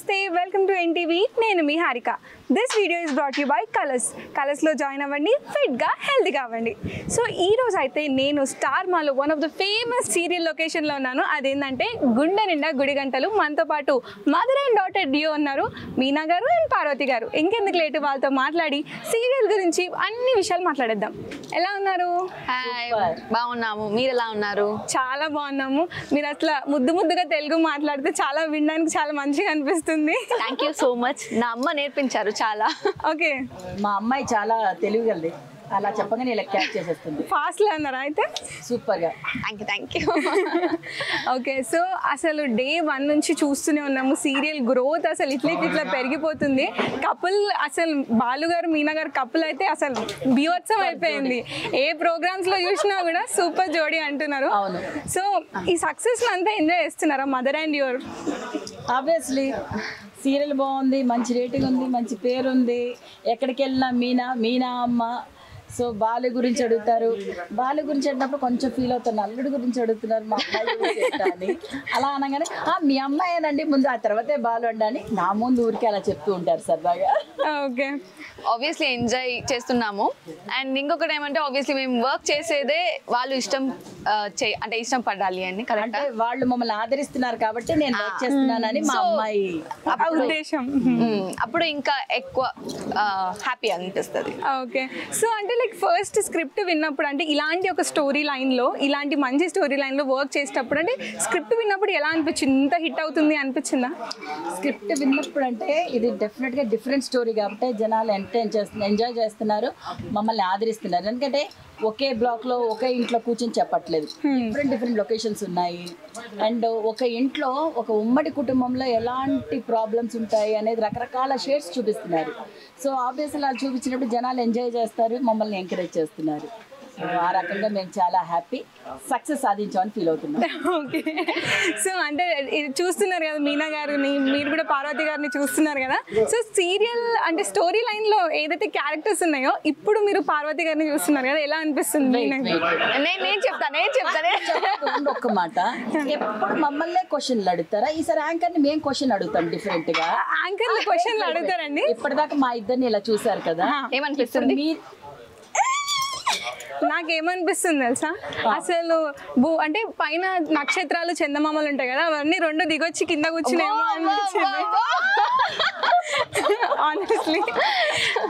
నమస్తే welcome to NTV నేను మీ Harika. This video is brought you by Colors. కలర్స్లో జాయిన్ అవ్వండి, ఫిట్గా హెల్తీగా అవ్వండి. సో ఈ రోజు అయితే నేను స్టార్ మాలో one of the famous serial లొకేషన్లో ఉన్నాను. అదేంటంటే గుండె నిండా గుడి గంటలు. మనతో పాటు మదర్ అండ్ డాటర్ డియో ఉన్నారు, మీనా గారు అండ్ పార్వతి గారు. ఇంకెందుకు లేటు, వాళ్ళతో మాట్లాడి సీరియల్ గురించి అన్ని విషయాలు మాట్లాడేద్దాం. ఎలా ఉన్నారు? బాగున్నాము, మీరు ఎలా ఉన్నారు? చాలా బాగున్నాము. మీరు అట్లా ముద్దుగా తెలుగు మాట్లాడితే చాలా వినడానికి చాలా మంచిగా అనిపిస్తుంది. Thank you so much. నా అమ్మ నేర్పించారు చాలా. ఓకే, మా అమ్మాయి చాలా తెలివిగలది, అలా చెప్పగానే ఇలా క్యాచ్ చేసేస్తుంది. ఫాస్ట్లో అన్నారా అయితే? సూపర్గా. Thank you. ఓకే, సో అసలు డే 1 నుంచి చూస్తూనే ఉన్నాము సీరియల్ గ్రోత్ అసలు ఇట్లా పెరిగిపోతుంది. కపుల్ అసలు బాలు గారు మీనా గారు కపుల్ అయితే అసలు బీభత్సం అయిపోయింది. ఏ ప్రోగ్రామ్స్ లో చూసినా కూడా సూపర్ జోడీ అంటున్నారు. అవును. సో ఈ సక్సెస్ అంతా ఎంజాయ్ చేస్తున్నారా mother and your? Obviously serial బాగుంది, మంచి రేటింగ్ ఉంది, మంచి పేరు ఉంది. ఎక్కడికి వెళ్ళినా మీనా అమ్మ. సో బాలు గురించి అడుగుతారు, బాలు గురించి అడిగినప్పుడు కొంచెం ఫీల్ అవుతాను. అల్లుడి గురించి అడుగుతున్నారు, మా అమ్మాయి గురించి అని. అలా అనగానే మీ అమ్మాయేనండి ముందు, ఆ తర్వాతే బాలు అండి నా ముందు ఊరికి అలా చెప్తూ ఉంటారు సరదాగా. ఓకే, ఆబ్వియస్లీ ఎంజాయ్ చేస్తున్నాము. అండ్ ఇంకొకటి ఏమంటే ఆబ్వియస్లీ మేము వర్క్ చేసేదే వాళ్ళు ఇష్టం అంటే ఇష్టం పడాలి అని. కరెక్ట్, అంటే వాళ్ళు మమ్మల్ని ఆదరిస్తున్నారు కాబట్టి నేను వర్క్ చేస్తున్నానని మా అమ్మాయి ఉద్దేశం. అప్పుడు ఇంకా ఎక్కువ హ్యాపీ అనిపిస్తుంది. ఓకే, సో అంటే లైక్ ఫస్ట్ స్క్రిప్ట్ విన్నప్పుడు అంటే ఇలాంటి ఒక స్టోరీ లైన్లో, ఇలాంటి మంచి స్టోరీ లైన్లో వర్క్ చేసేటప్పుడు అంటే స్క్రిప్ట్ విన్నప్పుడు ఎలా అనిపించింది? ఇంత హిట్ అవుతుంది అనిపించిందా? స్క్రిప్ట్ విన్నప్పుడు అంటే ఇది డెఫినెట్గా డిఫరెంట్ స్టోరీ కాబట్టి జనాలు ఎంజాయ్ చేస్తున్నారు, మమ్మల్ని ఆదరిస్తున్నారు. ఎందుకంటే ఒకే బ్లాక్లో ఒకే ఇంట్లో కూర్చొని చెప్పట్లేదు, డిఫరెంట్ లొకేషన్స్ ఉన్నాయి. అండ్ ఒక ఇంట్లో ఒక ఉమ్మడి కుటుంబంలో ఎలాంటి ప్రాబ్లమ్స్ ఉంటాయి అనేది రకరకాల షేడ్స్ చూపిస్తున్నారు. సో ఆబ్వియస్లీ అలా చూపించినప్పుడు జనాలు ఎంజాయ్ చేస్తారు, మమ్మల్ని ఎంకరేజ్ చేస్తున్నారు. ఆ రకంగా మేము చాలా హ్యాపీ, సక్సెస్ సాధించామని ఫీల్ అవుతున్నాం. ఓకే, సో అంటే ఇది చూస్తున్నారు కదా మీనా గారిని, మీరు కూడా పార్వతి గారిని చూస్తున్నారు కదా. సో సీరియల్ అంటే స్టోరీ లైన్లో ఏదైతే క్యారెక్టర్స్ ఉన్నాయో ఇప్పుడు మీరు పార్వతి గారిని చూస్తున్నారు కదా, ఎలా అనిపిస్తుంది? నేను చెప్తాను ఒక్క మాట, ఎప్పుడు మమ్మల్ని క్వశ్చన్లు అడుగుతారా? ఈసారి యాంకర్ని మేము క్వశ్చన్ అడుగుతాం డిఫరెంట్ గా. యాంకర్ క్వశ్చన్లు అడుగుతారండి. ఇప్పటిదాకా మా ఇద్దరిని ఇలా చూసారు కదా, ఏమనిపిస్తుంది? నాకేమనిపిస్తుంది తెలుసా, అసలు అంటే పైన నక్షత్రాలు చందమామలు ఉంటాయి కదా, అవన్నీ రెండు దిగొచ్చి కింద కూర్చునేమో అనిపించింది. ఆనెస్ట్లీ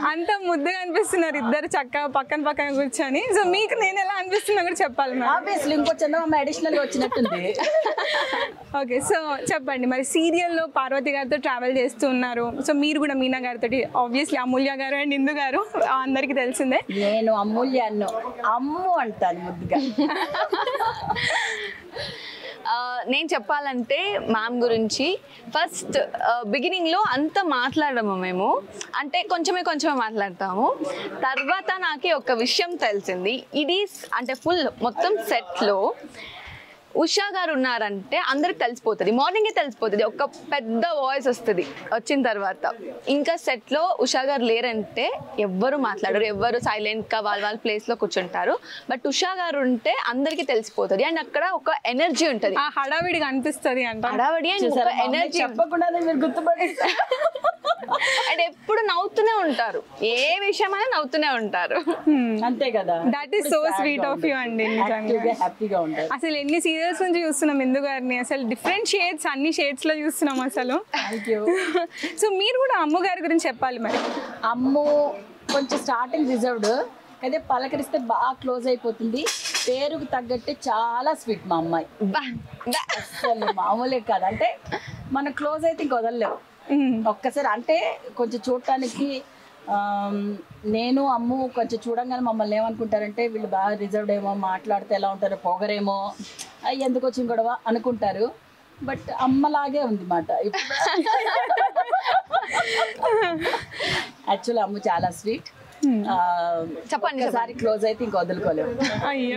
అంత ముద్దుగా అనిపిస్తున్నారు ఇద్దరు చక్కగా పక్కన కూర్చొని. సో మీకు నేను ఎలా అనిపిస్తుందో కూడా చెప్పాలి. ఆబ్వియస్లీ ఇంకో చందమామ అడిషనల్ గా వచ్చినట్టుంది. ఓకే, సో చెప్పండి మరి సీరియల్లో పార్వతి గారితో ట్రావెల్ చేస్తూ ఉన్నారు. సో మీరు కూడా మీనా గారితో, ఆబ్వియస్లీ అమూల్య గారు అండ్ ఇందు గారు అందరికీ తెలిసిందే. నేను అమూల్యాన్ని అమ్ము అంటాను ముద్దుగా. నేను చెప్పాలంటే మ్యామ్ గురించి ఫస్ట్ బిగినింగ్లో అంత మాట్లాడము మేము, అంటే కొంచెమే మాట్లాడతాము. తర్వాత నాకు ఒక విషయం తెలిసింది, ఇది అంటే ఫుల్ మొత్తం సెట్లో ఉషా గారు ఉన్నారంటే అందరికి తెలిసిపోతుంది, మార్నింగే తెలిసిపోతుంది. ఒక పెద్ద వాయిస్ వస్తుంది వచ్చిన తర్వాత. ఇంకా సెట్లో ఉషా గారు లేరంటే ఎవ్వరు మాట్లాడరు, ఎవ్వరు సైలెంట్గా వాళ్ళ ప్లేస్లో కూర్చుంటారు. బట్ ఉషా గారు ఉంటే అందరికీ తెలిసిపోతుంది. అండ్ అక్కడ ఒక ఎనర్జీ ఉంటుంది, హడావిడిగా అనిపిస్తుంది అంట. హడావిడి అండ్ ఒక ఎనర్జీ చెప్పకుండానే మీరు గుర్తుపడి అండ్ ఎప్పుడు నవ్వుతూనే ఉంటారు, ఏ విషయమైనా నవ్వుతూనే ఉంటారు. అంతే కదా, that is so sweet of you అండి. హ్యాపీగా ఉంటారు. అసలు ఎన్ని సీరియల్స్ నుంచి చూస్తున్నాం ఇందు గారిని, అసలు డిఫరెంట్ షేడ్స్, అన్ని షేడ్స్ లో చూస్తున్నాం అసలు. సో మీరు కూడా అమ్ము గారి గురించి చెప్పాలి మరి. అమ్ము కొంచెం స్టార్టింగ్ రిజర్వ్డ్, అయితే పలకరిస్తే బాగా క్లోజ్ అయిపోతుంది. పేరుకు తగ్గట్టే చాలా స్వీట్ మా అమ్మాయి, అసలు మామూలే కాదు. అంటే మన క్లోజ్ అయితే ఇంక వదలలేము ఒక్కసారి. అంటే కొంచెం చూడటానికి నేను అమ్ము కొంచెం చూడంగానే మమ్మల్ని ఏమనుకుంటారంటే వీళ్ళు బాగా రిజర్వ్డ్ ఏమో, మాట్లాడితే ఎలా ఉంటారో, పొగరేమో, ఎందుకు వచ్చిన గొడవ అనుకుంటారు. బట్ అమ్మలాగే ఉంది మాట. యాక్చువల్లీ అమ్ము చాలా స్వీట్. చెప్పండి, క్లోజ్ అయితే ఇంకా వదులుకోలేము.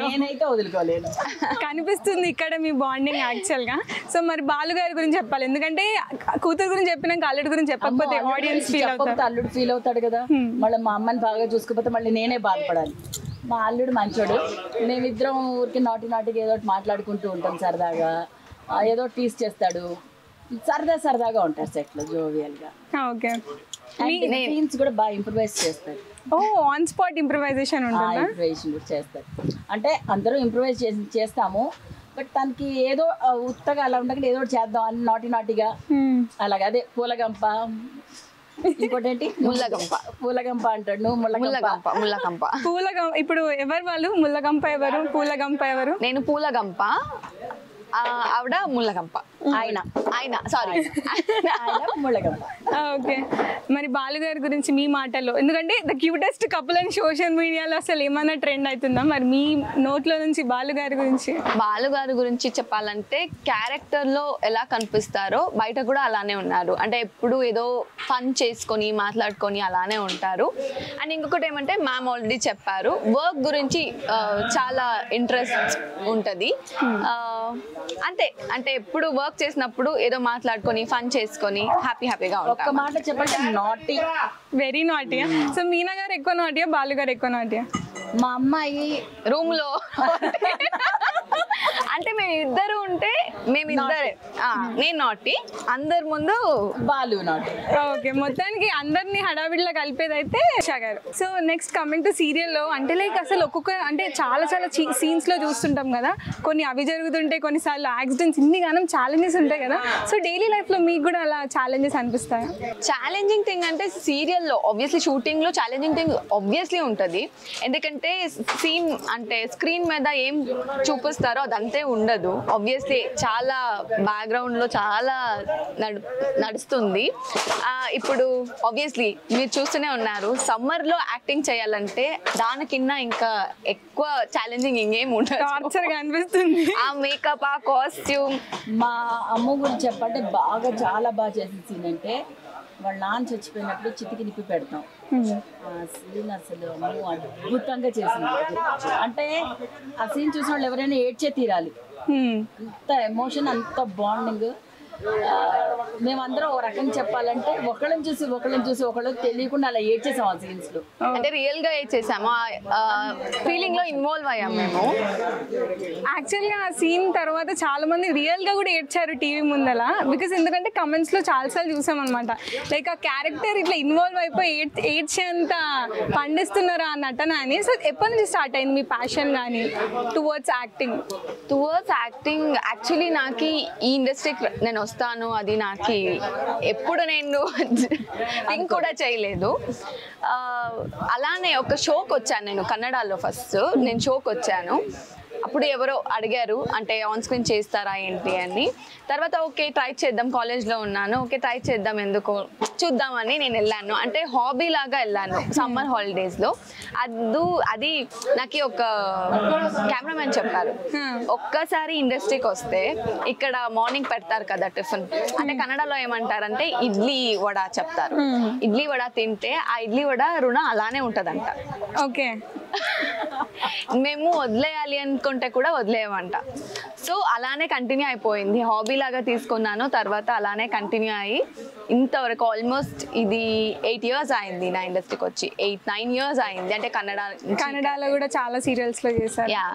నేనైతే వదులుకోలేను. కనిపిస్తుంది ఇక్కడ మీ బాండింగ్ యాక్చువల్ గా. సో మరి బాలు గారి గురించి చెప్పాలి, ఎందుకంటే కూతురు గురించి చెప్పినాక అల్లుడి గురించి చెప్పకపోతే ఆడియన్స్ ఫీల్ అవుతారు. అల్లుడు ఫీల్ అవుతాడు కదా, మళ్ళీ మా అమ్మని బాగా చూసుకోకపోతే మళ్ళీ నేనే బాధపడాలి. మా అల్లుడు మంచోడు, మేమిద్దరం ఊరికి నాటికి ఏదో ఒకటి మాట్లాడుకుంటూ ఉంటాం సరదాగా. ఏదో టీస్ చేస్తాడు, సరదాగా ఉంటారు సెట్లో జోవియల్గా. ఓకే. సీన్స్ కూడా బాగా ఇంప్రూవైజ్ చేస్తారు. ఓ ఆన్ స్పాట్ ఇంప్రూవైజేషన్ ఉంటుందా? ఇంప్రూవైజేషన్ కూడా చేస్తారు. అంటే అందరూ ఇంప్రూవైజ్ చేస్తాము, బట్ తనకి ఏదో ఉత్తగా అలా ఉండకుండా ఏదో చేద్దాం అని నాటిగా అలాగే. అదే పూలగంప, ఇంకోటి ఏంటి పూలగంప అంటాడు. నువ్వు ముల్లగంప. ఇప్పుడు ఎవరు వాళ్ళు? ముల్లగంప ఎవరు, పూలగంప ఎవరు? నేను పూలగంప, ఆవిడ ముల్లగంప. ఆయన సారీ ముల్లగంప. ఓకే. మరి బాలుగారి గురించి మీ మాటల్లో, ఎందుకంటే ద క్యూటెస్ట్ కపుల్ అని సోషల్ మీడియాలో అసలు ఏమైనా ట్రెండ్ అవుతుందా? మరి మీ నోట్లో నుంచి బాలుగారి గురించి చెప్పాలంటే క్యారెక్టర్లో ఎలా కనిపిస్తారో బయట కూడా అలానే ఉన్నారు. అంటే ఎప్పుడు ఏదో ఫన్ చేసుకొని మాట్లాడుకొని అలానే ఉంటారు. అండ్ ఇంకొకటి ఏమంటే మ్యామ్ ఆల్రెడీ చెప్పారు, వర్క్ గురించి చాలా ఇంట్రెస్ట్ ఉంటుంది. అంటే ఎప్పుడు వర్క్ చేసినప్పుడు ఏదో మాట్లాడుకొని ఫన్ చేసుకొని హ్యాపీగా ఉంటారు. ఒక్క మాట చెప్పండి, నాటీ, వెరీ నాటీయా? సో మీనా గారు ఎక్కువ నాటీయా, బాలు గారు ఎక్కువ నాటీయా? మా అమ్మాయి రూమ్ లో అంటే మేమిద్దరు ఉంటే మేమిద్దరే, నేను నాటి, అందరి ముందు బాలు నాటి. ఓకే. మొత్తానికి అందరినీ హడావిడిలో కలిపేదైతే ఉషా గారు. సో నెక్స్ట్ కమింగ్ టు సీరియల్లో, అంటే లైక్ అసలు ఒక్కొక్క అంటే చాలా సీన్స్ లో చూస్తుంటాం కదా, కొన్ని అవి జరుగుతుంటాయి, కొన్నిసార్లు యాక్సిడెంట్స్, ఇన్ని గానం ఛాలెంజెస్ ఉంటాయి కదా. సో డైలీ లైఫ్ లో మీకు కూడా అలా ఛాలెంజెస్ అనిపిస్తాయా? ఛాలెంజింగ్ థింగ్ అంటే సీరియల్లో ఆబ్వియస్లీ షూటింగ్ లో ఛాలెంజింగ్ థింగ్ ఆబ్వియస్లీ ఉంటుంది. ఎందుకంటే సీన్ అంటే స్క్రీన్ మీద ఏం చూపిస్తారో అదంతే ఉండదు. ఆబ్వియస్లీ చాలా బ్యాక్గ్రౌండ్ లో చాలా నడుస్తుంది. ఇప్పుడు ఆబ్వియస్లీ మీరు చూస్తూనే ఉన్నారు, సమ్మర్ లో యాక్టింగ్ చేయాలంటే దానికిన్నా ఇంకా ఎక్కువ ఛాలెంజింగ్ ఇంకేం ఉండదు. టార్చర్ గా అనిపిస్తుంది. ఆ మేకప్, ఆ కాస్ట్యూమ్. మా అమ్మ గురించి చెప్పంటే చాలా బాగా చేసిన సీన్ అంటే, వాళ్ళ నాన్న చచ్చిపోయినప్పుడు చితికి నిప్పి పెడతాం. సీన్ అసలు అద్భుతంగా చేసింది. అంటే ఆ సీన్ చూసిన వాళ్ళు ఎవరైనా ఏడ్చే తీరాలి. అంత ఎమోషన్, అంత బాండింగ్. మేమందరం ఒక రకంగా చెప్పాలంటే ఒకళ్ళని చూసి ఒకళ్ళు తెలియకుండా అలా ఏడ్చేసాం ఆ సీన్స్ లో. అంటే రియల్ గా ఏడ్చేసాము, ఫీలింగ్ లో ఇన్వాల్వ్ అయ్యాం మేము. యాక్చువల్గా ఆ సీన్ తర్వాత చాలా మంది రియల్ గా కూడా ఏడ్చారు టీవీ ముందల. బికాస్ ఎందుకంటే కమెంట్స్ లో చాలాసార్లు చూసాం అనమాట, లైక్ ఆ క్యారెక్టర్ ఇట్లా ఇన్వాల్వ్ అయిపోయి ఏడ్చేంత పండిస్తున్నారా ఆ నటన అని. సో ఎప్పటి నుంచి స్టార్ట్ అయింది మీ ప్యాషన్ కానీ టువర్డ్స్ యాక్టింగ్? యాక్చువల్లీ నాకు ఈ ఇండస్ట్రీకి నేను వస్తాను అది నాకు ఎప్పుడు నేను థింక్ కూడా చేయలేదు. అలానే ఒక షోకి వచ్చాను నేను కన్నడలో. ఫస్ట్ నేను షోకి వచ్చాను, అప్పుడు ఎవరో అడిగారు అంటే ఆన్ స్క్రీన్ చేస్తారా ఏంటి అని. తర్వాత ఓకే ట్రై చేద్దాం, కాలేజ్లో ఉన్నాను, ఓకే ట్రై చేద్దాం, ఎందుకో చూద్దామని నేను వెళ్ళాను. అంటే హాబీ లాగా వెళ్ళాను సమ్మర్ హాలిడేస్లో. అది నాకు ఒక కెమెరామెన్ చెప్పారు, ఒక్కసారి ఇండస్ట్రీకి వస్తే ఇక్కడ మార్నింగ్ పెడతారు కదా టిఫిన్, అంటే కన్నడలో ఏమంటారంటే ఇడ్లీ వడ చెప్తారు. ఇడ్లీ వడ తింటే ఆ ఇడ్లీ వడ రుణ అలానే ఉంటుందంట. ఓకే. మేము వదిలేయాలి అనుకుంటే కూడా వదిలేయమంట. సో అలానే కంటిన్యూ అయిపోయింది, హాబీ లాగా తీసుకున్నాను. తర్వాత అలానే కంటిన్యూ అయ్యి ఇంతవరకు ఆల్మోస్ట్ ఇది 8 years అయింది నా ఇండస్ట్రీకి వచ్చి. 8-9 years అయింది. అంటే కన్నడలో కూడా చాలా సీరియల్స్ లో చేశారు. యా.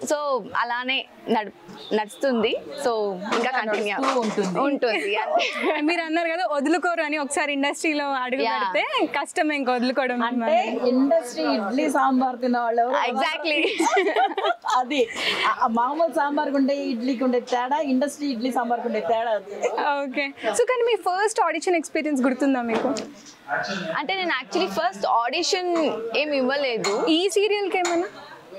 సో అలానే నడుస్తుంది. సో ఇంకా కంటిన్యూ ఉంటుంది. మీరు అన్నారు కదా వదులుకోరు అని, ఒకసారి ఇండస్ట్రీలో అడుగు పెడితే కష్టం ఇంకా వదులుకోవడం. అంటే ఇండస్ట్రీ ఇడ్లీ సాంబార్ తినేవాళ్ళు ఎగ్జాక్ట్లీ అది మామూలు సాంబార్ ఉండే ఇడ్లీకి ఉండే తేడా, ఇండస్ట్రీ ఇడ్లీ సాంబార్ ఉండే తేడా. ఓకే. సో కానీ మీ ఫస్ట్ ఆడిషన్ ఎక్స్పీరియన్స్ గుర్తుందా మీకు? అంటే నేను యాక్చువల్లీ ఫస్ట్ ఆడిషన్ ఏమి ఇవ్వలేదు ఈ సీరియల్కి. ఏమన్నా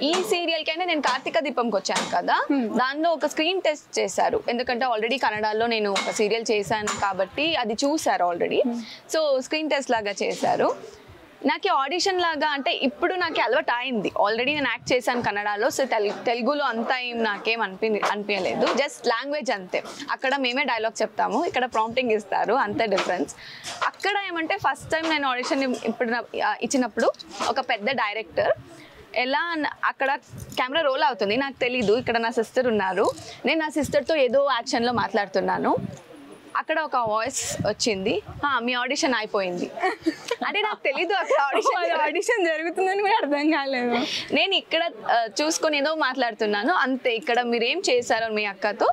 ఈ సీరియల్ కైనా నేను కార్తీక దీపంకి వచ్చాను కదా, దానిలో ఒక స్క్రీన్ టెస్ట్ చేశారు. ఎందుకంటే ఆల్రెడీ కన్నడలో నేను ఒక సీరియల్ చేశాను కాబట్టి అది చూసారు ఆల్రెడీ. సో స్క్రీన్ టెస్ట్ లాగా చేశారు. నాకు ఆడిషన్ లాగా అంటే ఇప్పుడు నాకు అలవాటు అయింది, ఆల్రెడీ నేను యాక్ట్ చేశాను కన్నడలో. సో తెలుగులో అంతా ఏం నాకేం అనిపించలేదు, జస్ట్ లాంగ్వేజ్ అంతే. అక్కడ మేమే డైలాగ్ చెప్తాము, ఇక్కడ ప్రాంప్టింగ్ ఇస్తారు, అంతే డిఫరెన్స్. అక్కడ ఏమంటే ఫస్ట్ టైం నేను ఆడిషన్ ఇచ్చినప్పుడు ఒక పెద్ద డైరెక్టర్ ఎలా అక్కడ కెమెరా రోల్ అవుతుంది నాకు తెలీదు, ఇక్కడ నా సిస్టర్ ఉన్నారు, నేను నా సిస్టర్తో ఏదో యాక్షన్లో మాట్లాడుతున్నాను. అక్కడ ఒక వాయిస్ వచ్చింది, మీ ఆడిషన్ అయిపోయింది అంటే నాకు తెలీదు అక్కడ ఆడిషన్ జరుగుతుందని కూడా అర్థం కాలేదు. నేను ఇక్కడ చూసుకొని ఏదో మాట్లాడుతున్నాను అంతే. ఇక్కడ మీరు ఏం చేశారో మీ అక్కతో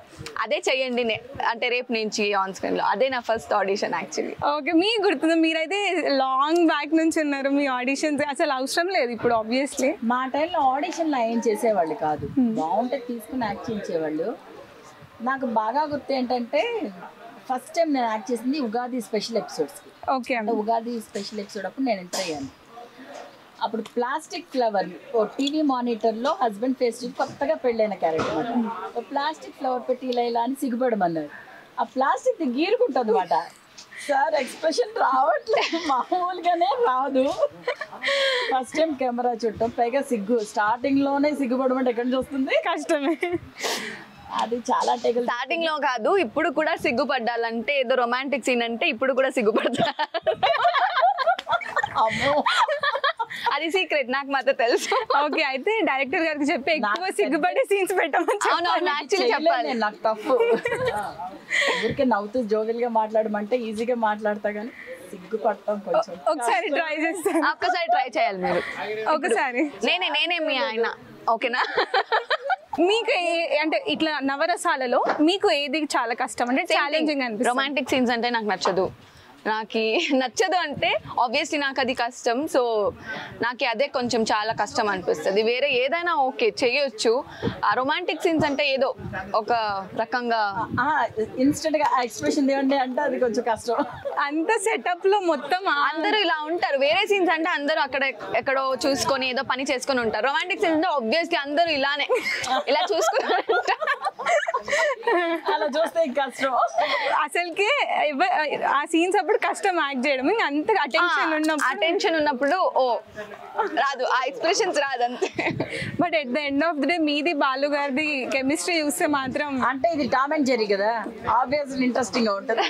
అదే చెయ్యండి అంటే రేపు నుంచి ఆన్ స్క్రీన్ లో. అదే నా ఫస్ట్ ఆడిషన్ యాక్చువల్లీ. ఓకే, మీకు గుర్తుంది, మీరైతే లాంగ్ బ్యాక్ నుంచి ఉన్నారు, మీ ఆడిషన్స్ అసలు అవసరం లేదు ఇప్పుడు ఆబ్వియస్లీ. మా టైంలో ఆడిషన్లో ఏం చేసేవాళ్ళు కాదు, బాగుంటే తీసుకుని యాక్ట్ చేసేవాళ్ళు. నాకు బాగా గుర్తు ఏంటంటే ఫస్ట్ టైం నేను యాక్ట్ చేసింది ఉగాది స్పెషల్ ఎపిసోడ్స్కి. ఓకే, అంటే ఉగాది స్పెషల్ ఎపిసోడ్ అప్పుడు నేను ఎంటర్ అయ్యాను. అప్పుడు ప్లాస్టిక్ ఫ్లవర్ టీవీ మానిటర్లో హస్బెండ్ ఫేస్ కొత్తగా పెళ్ళైన క్యారెక్టర్ అనమాట. ప్లాస్టిక్ ఫ్లవర్ పెట్టి ఇలా ఇలా అని సిగ్గుపడమన్నారు. ఆ ప్లాస్టిక్ గీరుకుంటుంది అనమాట. సార్ ఎక్స్ప్రెషన్ రావట్లేదు, మామూలుగానే రాదు. ఫస్ట్ టైం కెమెరా చుట్టం, పైగా సిగ్గు. స్టార్టింగ్లోనే సిగ్గుపడమంటే ఎక్కడి నుంచి వస్తుంది, కష్టమే. అది చాలా టెగల్. స్టార్టింగ్ లో కాదు, ఇప్పుడు కూడా సిగ్గుపడ్డాలంటే ఏదో రొమాంటిక్ సీన్ అంటే ఇప్పుడు కూడా సిగ్గుపడతా. అమ్మో, అది సీక్రెట్, నాకు మాత్రం తెలుసు. ఓకే, అయితే డైరెక్టర్ గారికి చెప్పి ఎక్కువ సిగ్గుపడే సీన్స్ పెట్టమని. అవునవును, యాక్చువల్లీ చెప్పాలి. నాకు టఫ్. ఊరికే నవ్వుతూ జోవిల్ గా మాట్లాడమంటే ఈజీగా మాట్లాడతా కానీ సిగ్గుపడటం కొంచెం. ఒకసారి ట్రై చేస్తాను. ఒక్కసారి ట్రై చేయాలి మీరు. ఒకసారి నేనే మీ ఆయన, ఓకేనా? మీకు అంటే ఇట్లా నవరసాలలో మీకు ఏది చాలా కష్టం అంటే ఛాలెంజింగ్ అనిపిస్తుంది? రొమాంటిక్ సీన్స్ అంటే నాకు నచ్చదు. నచ్చదు అంటే ఆబ్వియస్లీ నాకు అది కష్టం. సో నాకు అదే కొంచెం చాలా కష్టం అనిపిస్తుంది. వేరే ఏదైనా ఓకే చేయొచ్చు, ఆ రొమాంటిక్ సీన్స్ అంటే ఏదో ఒక రకంగా ఇన్స్టెంట్ గా ఎక్స్ప్రెషన్ ఇవ్వండి అంటే అది కొంచెం కష్టం. అంత సెటప్ లో మొత్తం అందరూ ఇలా ఉంటారు. వేరే సీన్స్ అంటే అందరూ అక్కడ ఎక్కడో చూసుకొని ఏదో పని చేసుకొని ఉంటారు. రొమాంటిక్ సీన్స్ అంటే ఆబ్వియస్లీ అందరూ ఇలానే ఇలా చూసుకొని అలా చూస్తే కష్టం. అసలుకి ఆ సీన్స్ అప్పుడు కష్టం యాక్ట్ చేయడం. ఇంకా అంత అటెన్షన్ ఉన్నప్పుడు ఓ రాదు, ఆ ఎక్స్ప్రెషన్స్ రాదు అంతే. But at the end of the day మీది బాలు గారిది కెమిస్ట్రీ చూస్తే మాత్రం అంటే ఇది టామ్ అండ్ జెర్రీ కదా, ఆబ్వియస్లీ ఇంట్రెస్టింగ్ గా ఉంటుంది.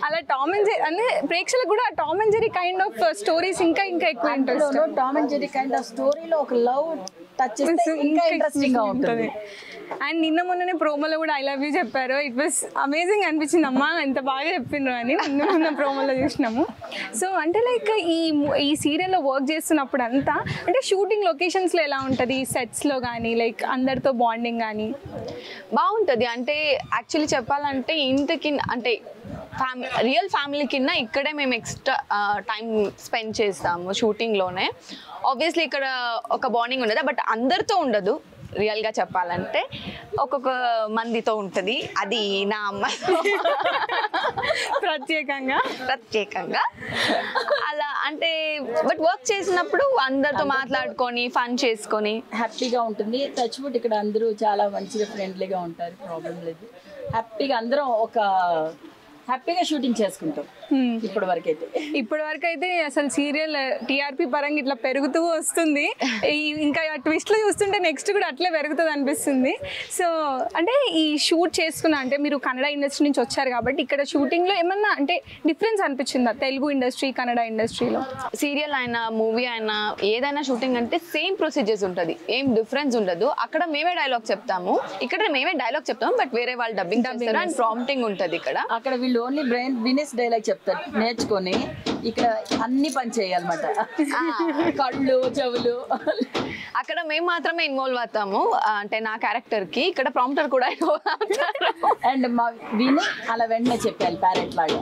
అలా టామ్ అండ్ జెర్రీ అంటే ప్రేక్షకులకు కూడా Tom and Jerry kind of stories ఇంకా ఎక్కువ interest. Tom and Jerry kind of స్టోరీలో ఒక లవ్ టచ్ చేస్తే ఇంకా ఇంట్రెస్టింగ్ గా ఉంటుంది. అండ్ నిన్న మొన్ననే ప్రోమోలో కూడా ఐ లవ్ యూ చెప్పారు. ఇట్ వాస్ అమేజింగ్ అనిపించింది. అమ్మా ఎంత బాగా చెప్పిండ్రు అని నిన్న ప్రోమోలో చూసినాము. సో అంటే లైక్ ఈ సీరియల్లో వర్క్ చేస్తున్నప్పుడు అంతా అంటే షూటింగ్ లొకేషన్స్లో ఎలా ఉంటుంది, సెట్స్లో కానీ లైక్ అందరితో బాండింగ్ కానీ? బాగుంటుంది. అంటే యాక్చువల్లీ చెప్పాలంటే ఇంటికి అంటే రియల్ ఫ్యామిలీ కింద ఇక్కడే మేము ఎక్స్ట్రా టైం స్పెండ్ చేస్తాము షూటింగ్లోనే. ఆబ్వియస్లీ ఇక్కడ ఒక బాండింగ్ ఉండదు, బట్ అందరితో ఉండదు. రియల్గా చెప్పాలంటే ఒక్కొక్క మందితో ఉంటుంది. అది నా అమ్మ ప్రత్యేకంగా అలా అంటే. బట్ వర్క్ చేసినప్పుడు అందరితో మాట్లాడుకొని ఫన్ చేసుకొని హ్యాపీగా ఉంటుంది. టచ్ వుడ్ ఇక్కడ అందరూ చాలా మంచిగా ఫ్రెండ్లీగా ఉంటారు, ప్రాబ్లం లేదు. హ్యాపీగా అందరం ఒక హ్యాపీగా షూటింగ్ చేసుకుంటాం. ఇప్పటి వరకు అయితే అసలు సీరియల్ టీఆర్పీ పరంగా ఇట్లా పెరుగుతూ వస్తుంది. ఇంకా ట్విస్ట్లు చూస్తుంటే నెక్స్ట్ కూడా అట్లే పెరుగుతుంది అనిపిస్తుంది. సో అంటే ఈ షూట్ చేసుకున్నా అంటే మీరు కన్నడ ఇండస్ట్రీ నుంచి వచ్చారు కాబట్టి ఇక్కడ షూటింగ్లో ఏమన్నా అంటే డిఫరెన్స్ అనిపించిందా తెలుగు ఇండస్ట్రీ కన్నడ ఇండస్ట్రీలో? సీరియల్ అయినా మూవీ అయినా ఏదైనా షూటింగ్ అంటే సేమ్ ప్రొసీజర్స్ ఉంటుంది, ఏం డిఫరెన్స్ ఉండదు. అక్కడ మేమే డైలాగ్ చెప్తాము, ఇక్కడ మేమే డైలాగ్ చెప్తాము, బట్ వేరే వాళ్ళు డబ్బింగ్ చేస్తారు అండ్ ప్రాంప్టింగ్ ఉంటుంది. అక్కడ వీళ్ళు ఓన్లీ బ్రెయిన్ వినేస్ డైలాగ్ చెప్తారు, నేర్చుకొని ఇక్కడ అన్ని పని చేయాలన్నమాట. కళ్ళు చెవులు అక్కడ మేము మాత్రమే ఇన్వాల్వ్ అవుతాము. అంటే నా క్యారెక్టర్ కి ఇక్కడ ప్రాంప్టర్ కూడా ఇన్వాల్వ్ అవుతారు. అండ్ మా విని అలా వెంటనే చెప్పాలి ప్యారెట్ లాగా.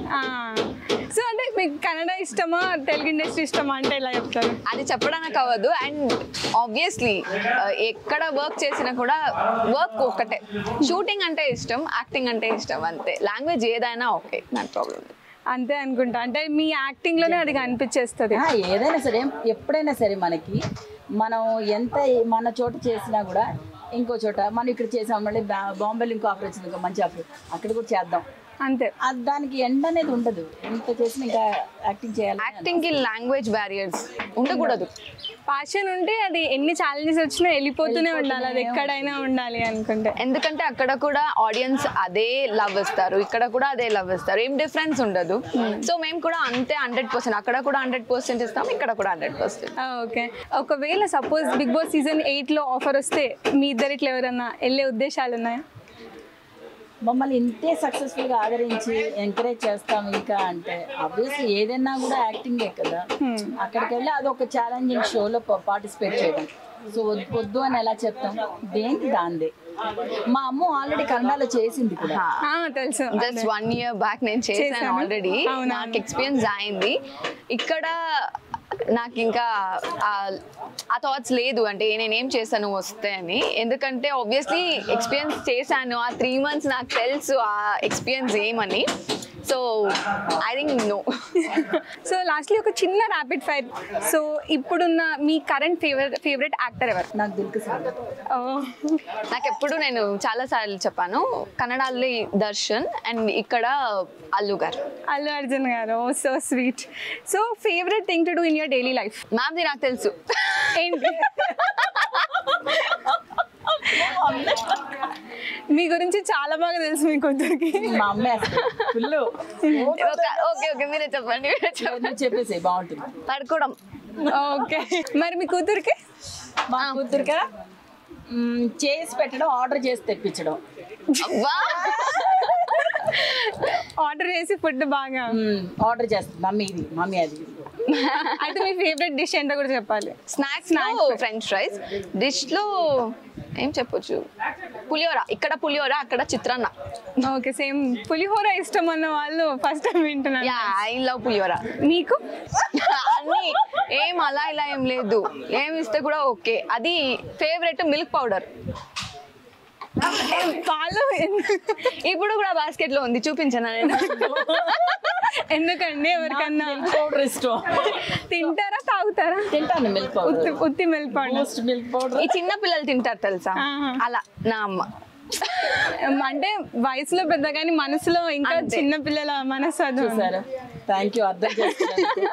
సో అంటే మీకు కన్నడ ఇష్టమా తెలుగు ఇండస్ట్రీ ఇష్టమా అంటే ఎలా చెప్తారు? అది చెప్పడానికి అవ్వదు. అండ్ ఆబ్వియస్లీ ఎక్కడ వర్క్ చేసినా కూడా వర్క్ ఒకటే. షూటింగ్ అంటే ఇష్టం, యాక్టింగ్ అంటే ఇష్టం, అంతే. లాంగ్వేజ్ ఏదైనా ఓకే, నాకు ప్రాబ్లం లేదు. అంతే అనుకుంటా. అంటే మీ యాక్టింగ్లోనే అది అనిపించేస్తుంది. ఏదైనా సరే ఎప్పుడైనా సరే మనకి మనం ఎంత మన చోట చేసినా కూడా ఇంకో చోట మనం ఇక్కడ చేసాం, మళ్ళీ బాంబేలో ఇంకో ఆఫర్ వచ్చింది, ఇంకో మంచి ఆఫర్, అక్కడ కూడా చేద్దాం అంతే. దానికి ఎండ్ అనేది ఉండదు. ఎంత చేసినా ఇంకా యాక్టింగ్ చేయాలి. యాక్టింగ్ కి లాంగ్వేజ్ బ్యారియర్స్ ఉండకూడదు. ప్యాషన్ ఉంటే అది ఎన్ని ఛాలెంజెస్ వచ్చినా వెళ్ళిపోతూనే ఉండాలి, అది ఎక్కడైనా ఉండాలి అనుకుంటే. ఎందుకంటే అక్కడ కూడా ఆడియన్స్ అదే లవ్ ఇస్తారు, ఇక్కడ కూడా అదే లవ్ ఇస్తారు, ఏం డిఫరెన్స్ ఉండదు. సో మేము కూడా అంతే 100%, అక్కడ కూడా 100% ఇస్తాం, ఇక్కడ కూడా 100%. ఓకే. ఒకవేళ సపోజ్ బిగ్ బాస్ సీజన్ 8లో ఆఫర్ వస్తే మీ ఇద్దరిట్లో ఎవరన్నా వెళ్ళే ఉద్దేశాలు ఉన్నాయా? మమ్మల్ని ఇంతే సక్సెస్ఫుల్గా ఆదరించి ఎంకరేజ్ చేస్తాం ఇంకా అంటే ఆబ్వియస్లీ ఏదైనా కూడా యాక్టింగే కదా. అక్కడికి వెళ్ళి అదొక ఛాలెంజింగ్ షోలో పార్టిసిపేట్ చేయడం. సో వద్దు అని ఎలా చెప్తాం, దేనికి దాందే. మా అమ్మ ఆల్రెడీ కన్నడలో చేసింది కూడా. తెలుసు, జస్ట్ 1 year బ్యాక్ నేను చేశాను ఆల్రెడీ. నాకు ఎక్స్పీరియన్స్ అయింది. ఇక్కడ నాకు ఇంకా ఆ థాట్స్ లేదు, అంటే నేనేం చేశాను వస్తే అని. ఎందుకంటే ఆబ్వియస్లీ ఎక్స్పీరియన్స్ చేశాను. ఆ 3 months నాకు తెలుసు ఆ ఎక్స్పీరియన్స్ ఏమని. So I think no. So lastly ఒక చిన్న ర్యాపిడ్ ఫైర్. సో ఇప్పుడున్న మీ కరెంట్ ఫేవరెట్ యాక్టర్ ఎవరు? నాకు దిల్కు సార్. నాకు ఎప్పుడు నేను చాలా సార్లు చెప్పాను, కన్నడలో దర్శన్ అండ్ ఇక్కడ అల్లు గారు. అల్లు అర్జున్ గారు. So sweet. So favourite thing to do in your daily life? మ్యామ్ది నాకు తెలుసు. ఏంటి? మీ గురించి చాలా బాగా తెలుసు మీ కూతురికి. మా అమ్మే ఫుల్. ఓకే ఓకే మీరే చెప్పండి. చెప్పేసి బాగుంటుంది. పడుకోవడం. ఓకే. మరి మీ కూతురికి? మా కూతురిక చేసి పెట్టడం, ఆర్డర్ చేసి తెప్పించడం. ఆర్డర్ చేసి ఫుడ్ బాగా ఆర్డర్ చేస్తుంది మమ్మీ, ఇది మమ్మీ అది. అయితే మీ ఫేవరెట్ డిష్ ఏంటో కూడా చెప్పాలి. Snacks French fries. డిష్ లో ఏం చెప్పొచ్చు, పులిహోర. ఇక్కడ పులిహోర, అక్కడ చిత్రాన్న. Okay, same. పులిహోర ఇష్టం అన్న వాళ్ళు ఫస్ట్ టైం వింటున్నాను. యా, ఐ లవ్ పులిహోర. మీకు? అన్ని ఏం అలా ఇలా ఏం లేదు, ఏం ఇస్తే కూడా ఓకే. అది ఫేవరెట్ మిల్క్ పౌడర్. పాలు ఇప్పుడు కూడా బాస్కెట్ లో ఉంది, చూపించాను నేను. ఎందుకండి? ఎవరికన్నా పౌడర్ ఇష్టం. తింటారా, తాగుతారా? తింటాను మిల్క్ పౌడర్. ఉత్తి మిల్క్ పౌడర్. మిల్క్ పౌడర్ ఈ చిన్న పిల్లలు తింటారు తెలుసా, అలా నా అమ్మ. అంటే వయసులో పెద్ద కానీ మనసులో ఇంకా చిన్న పిల్లల మనసు. అది చూసారా? థ్యాంక్ యూ, అర్థం చేసుకున్నాను.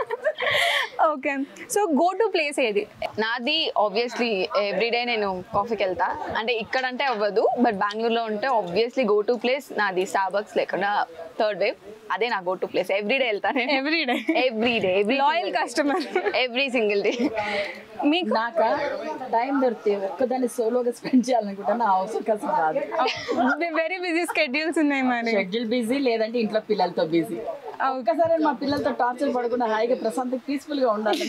Okay. So go to place ఏది? నాది ఆబ్వియస్లీ ఎవ్రీడే నేను కాఫీకి వెళ్తా. అంటే ఇక్కడ అంటే అవ్వదు, బట్ బెంగళూరులో ఉంటే ఆబ్వియస్లీ గో టు ప్లేస్ నాది స్టార్బక్స్ లేకుండా థర్డ్ వేవ్. అదే నా గో టు ప్లేస్. ఎవ్రీడే వెళ్తాను. Everyday loyal customer. Every single day. మీకు? నాక టైం దొరికితే ఒక్కదాన్ని సోలోగా స్పెండ్ చేయాలనుకుంటా, నా అవసరం కోసం కాదు. వెరీ బిజీ స్కెడ్యూల్స్ ఉన్నాయి. మరి షెడ్యూల్ బిజీ, లేదంటే ఇంట్లో పిల్లలతో బిజీ. ఒక్కసారి మా పిల్లలతో టార్చర్ పడకుండా హాయిగా ప్రశాంతంగా పీస్ఫుల్ గా ఉండాలి.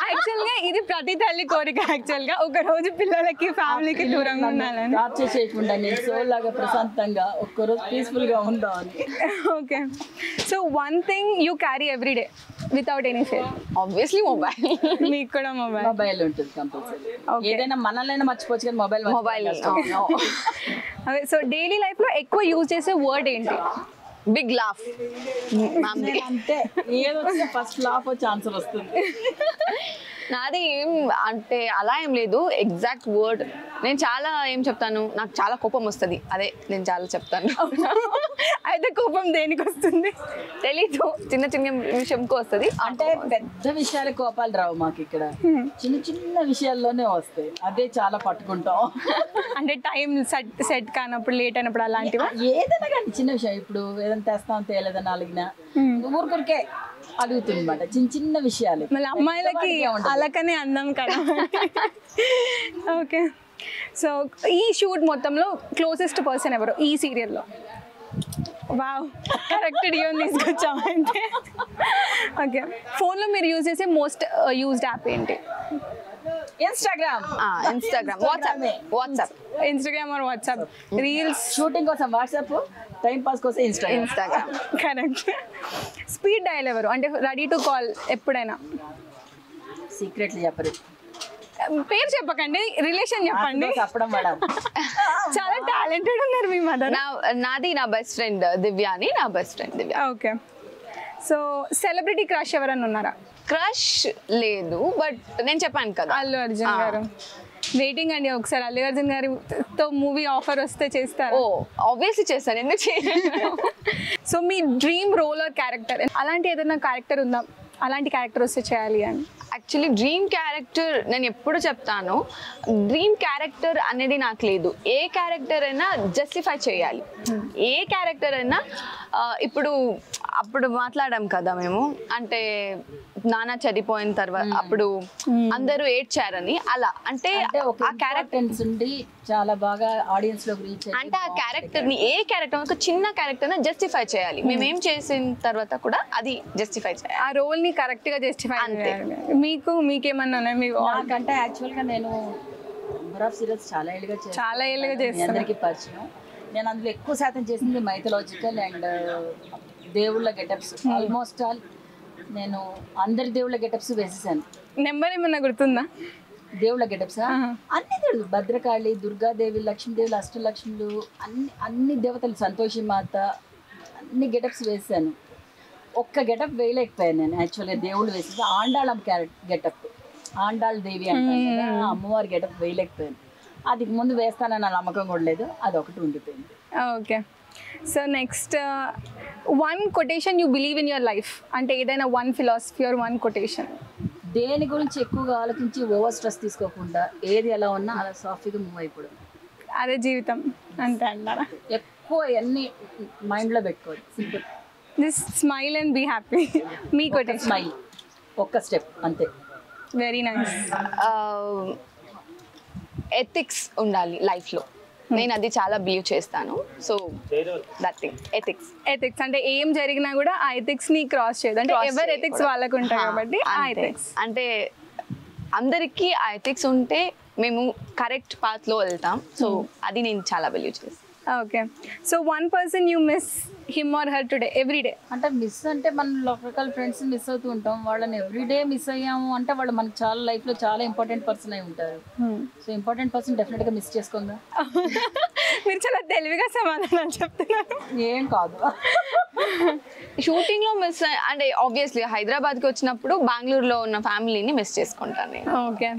యాక్చువల్ గా ఇది ప్రతి తల్లి కోరిక. యాక్చువల్ గా ఒక రోజు పిల్లలకి ఫ్యామిలీకి దూరంగా ఉండాలని. టార్చర్ చేయకుండా నేను సోలాగా ప్రశాంతంగా ఒక్కరోజు పీస్ఫుల్ గా ఉందామని. Okay. So one thing you carry every day without any fair? Obviously mobile. మీకు కూడా మొబైల్? మొబైల్ ఉంటుంది కంపల్సరీ. ఏదైనా మనల్ని మర్చిపోవచ్చు కానీ మొబైల్. అదే. సో డైలీ లైఫ్ లో ఎక్కువ యూజ్ చేసే వర్డ్ ఏంటి? Big laugh. అంతే, ఏదో ఫస్ట్ లాఫ్ వచ్చి ఆన్సర్ వస్తుంది. నాది ఏం అంటే అలా ఏం లేదు, ఎగ్జాక్ట్ వర్డ్. నేను చాలా ఏం చెప్తాను, నాకు చాలా కోపం వస్తుంది, అదే నేను చాలా చెప్తాను. అయితే కోపం దేనికి వస్తుంది? తెలీదు, చిన్న చిన్న విషయంకి వస్తుంది. అంటే పెద్ద విషయాల కోపాలు రావు మాకు ఇక్కడ, చిన్న చిన్న విషయాల్లోనే వస్తాయి. అదే చాలా పట్టుకుంటాం. అంటే టైం సెట్ కానప్పుడు, లేట్ అయినప్పుడు అలాంటివి? ఏదైనా కానీ చిన్న విషయం. ఇప్పుడు ఏదైనా తెస్తాం తేలేదని అలిగినా ఊరికొరికే అడుగుతుంది అనమాట, చిన్న చిన్న విషయాలు. మళ్ళీ అమ్మాయిలకి అలకనే అందం కదా. ఓకే. సో ఈ షూట్ మొత్తంలో క్లోజెస్ట్ పర్సన్ ఎవరు ఈ సీరియల్లో? వావ్, కరెక్ట్ డియోన్ తీసుకొచ్చామంటే. ఓకే. ఫోన్లో మీరు యూజ్ చేసే మోస్ట్ యూజ్డ్ యాప్ ఏంటి? Instagram. WhatsApp. Instagram or WhatsApp? Reels shooting కోసం వాట్సాప్, టైం పాస్ కోసం ఇన్స్టాగ్రామ్. కరెక్ట్. స్పీడ్ డయల్ ఎవరు? అంటే రెడీ టు కాల్ ఎప్పుడైనా? సీక్రెట్లు చెప్పరు. పేరు చెప్పకండి, రిలేషన్ చెప్పండి. చెప్పడం మేడం. చాలా టాలెంటెడ్ ఉన్నారు మీ మదర్. నాది నా బెస్ట్ ఫ్రెండ్ దివ్య అని, నా బెస్ట్ ఫ్రెండ్ దివ్య. ఓకే. సో సెలబ్రిటీ క్రష్ ఎవరైనా ఉన్నారా? క్రష్ లేదు, బట్ నేను చెప్పాను కదా అల్లు అర్జున్ గారు. వెయిటింగ్ అండి, ఒకసారి అల్లు అర్జున్ గారితో మూవీ ఆఫర్ వస్తే చేస్తారా? ఓ ఆబ్వియస్లీ చేస్తాను, ఎందుకు చేయను. సో మీ డ్రీమ్ రోల్ ఆర్ క్యారెక్టర్, అలాంటి ఏదైనా క్యారెక్టర్ ఉందా, అలాంటి క్యారెక్టర్ వస్తే చేయాలి అని? యాక్చువల్లీ డ్రీమ్ క్యారెక్టర్ నేను ఎప్పుడు చెప్తాను, డ్రీమ్ క్యారెక్టర్ అనేది నాకు లేదు. ఏ క్యారెక్టర్ అయినా జస్టిఫై చేయాలి. ఏ క్యారెక్టర్ అయినా ఇప్పుడు అప్పుడు మాట్లాడాం కదా మేము, అంటే నాన్న చనిపోయిన తర్వాత అప్పుడు అందరూ ఏడ్చారని, అలా అంటే ఆ క్యారెక్టర్స్ ఉండి చాలా బాగా ఆడియన్స్ లో రీచ్ అంటే ఆ క్యారెక్టర్ ని, ఏ క్యారెక్టర్ ఒక చిన్న క్యారెక్టర్ జస్టిఫై చేయాలి. మేమేం చేసిన తర్వాత కూడా అది జస్టిఫై చేయాలి, ఆ రోల్ ని కరెక్ట్ గా జస్టిఫై అంతే. మీకేమన్నా నాకంటే యాక్చువల్ గా నేను నెంబర్ ఆఫ్ సీరియల్స్ చాలా ఏళ్ళుగా చేస్తాను, అందరికీ పరిచయం. నేను అందులో ఎక్కువ శాతం చేసింది మైథలాజికల్ అండ్ దేవుళ్ళ గెటప్స్. ఆల్మోస్ట్ ఆల్ నేను అందరి దేవుళ్ళ గెటప్స్ వేసేసాను. నెంబర్ ఏమన్నా గుర్తుందా? దేవుళ్ళ గెటప్స్ అన్ని దేవుళ్ళు, భద్రకాళి, దుర్గాదేవి, లక్ష్మీదేవులు, అష్టలక్ష్ములు, అన్ని దేవతలు, సంతోషి మాత, అన్ని గెటప్స్ వేసాను. ఒక్క గెటప్ వేయలేకపోయాను నేను యాక్చువల్గా. దేవుళ్ళు వేసేసి ఆండాళం గెటప్, ఆండాళ్ దేవి అంటారు కదా, అమ్మవారి గెటప్ వేయలేకపోయాను. అది ముందు వేస్తానన్న నమ్మకం కూడా లేదు, అది ఒకటి ఉండిపోయింది. Okay. So next, one quotation you believe in your life, అంటే ఏదైనా one philosophy or one quotation. దేని గురించి ఎక్కువగా ఆలోచించి ఓవర్ స్ట్రెస్ తీసుకోకుండా ఏది ఎలా ఉన్నా అలా సాఫీగా మూవ్ అయిపోవడం, అదే జీవితం అంతే అంటారా? ఎక్కువ అన్ని మైండ్లో పెట్టుకోవాలి. Simple, just smile and be happy. మీ కొటేషన్? స్మైల్, ఒక్క స్టెప్ అంతే. Very nice. ఎథిక్స్ ఉండాలి లైఫ్లో, నేను అది చాలా బిలీవ్ చేస్తాను. సో దట్ థింగ్, ఎథిక్స్ అంటే ఏం జరిగినా కూడా ఆ ఎథిక్స్ ని క్రాస్ చేయదు, అంటే ఎవరి ఎథిక్స్ వాళ్ళకు ఉంటాయి కాబట్టి ఆ ఎథిక్స్. అంటే అందరికీ ఆ ఎథిక్స్ ఉంటే మేము కరెక్ట్ పాత్ లో వెళ్తాం. సో అది నేను చాలా బిలీవ్ చేస్తాను. Okay. So one person you miss him or her today, every day. అంటే మిస్ అంటే మన లోకల్ ఫ్రెండ్స్ మిస్ అవుతూ ఉంటాం, వాళ్ళని ఎవ్రీడే మిస్ అయ్యాము అంటే వాళ్ళు మనకి చాలా లైఫ్లో చాలా ఇంపార్టెంట్ పర్సన్ అయి ఉంటారు. సో ఇంపార్టెంట్ పర్సన్ డెఫినెట్గా మిస్ చేసుకోంగా. మీరు చాలా తెలివిగా సమాధానాలు చెప్తున్నారు. ఏం కాదు, షూటింగ్ లో మిస్ అంటే ఆబ్వియస్లీ హైదరాబాద్కి వచ్చినప్పుడు బెంగళూరులో ఉన్న ఫ్యామిలీని మిస్ చేసుకుంటాను నేను. ఓకే.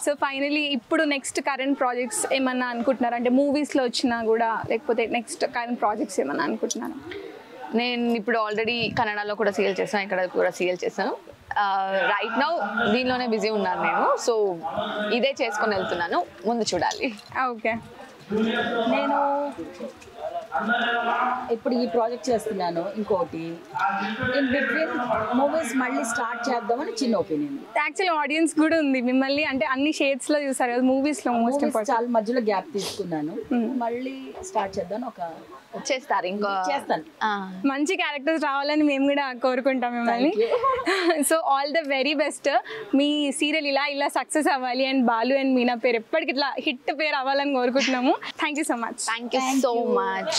సో ఫైనలీ ఇప్పుడు నెక్స్ట్ కరెంట్ ప్రాజెక్ట్స్ ఏమన్నా అనుకుంటున్నారా? అంటే మూవీస్లో వచ్చినా కూడా, లేకపోతే నెక్స్ట్ కరెంట్ ప్రాజెక్ట్స్ ఏమన్నా అనుకుంటున్నారా? నేను ఇప్పుడు ఆల్రెడీ కన్నడలో కూడా సీరియల్ చేశాను, ఇక్కడ కూడా సీరియల్ చేశాను. రైట్ నౌ దీనిలోనే బిజీ ఉన్నాను నేను. సో ఇదే చేసుకొని వెళ్తున్నాను, ముందు చూడాలి. ఓకే. నేను ఇప్పుడు ఈ ప్రాజెక్ట్ చేస్తున్నాను, ఇంకోటి ఇన్ బిట్వీన్ మూవీస్ మళ్ళీ స్టార్ట్ చేద్దామని చిన్న ఒపీనియన్. యాక్చువల్లీ ఆడియన్స్ కూడా ఉంది మిమ్మల్ని, అంటే అన్ని షేడ్స్ లో చూసారు కదా మూవీస్ లో. మోస్ట్ ఇంపార్టెంట్, చాలా మధ్యలో గ్యాప్ తీసుకున్నాను, మళ్ళీ స్టార్ట్ చేద్దాం. చేస్తారు, ఇంకో చేస్తాను. మంచి క్యారెక్టర్స్ రావాలని మేము కూడా కోరుకుంటాం మిమ్మల్ని. So all the very best. Me serial ఇలా సక్సెస్ అవ్వాలి, అండ్ బాలు అండ్ మీనా పేరు ఎప్పటికి ఇట్లా హిట్ పేరు అవ్వాలని కోరుకుంటున్నాము. Thank you so much. Thank you so much.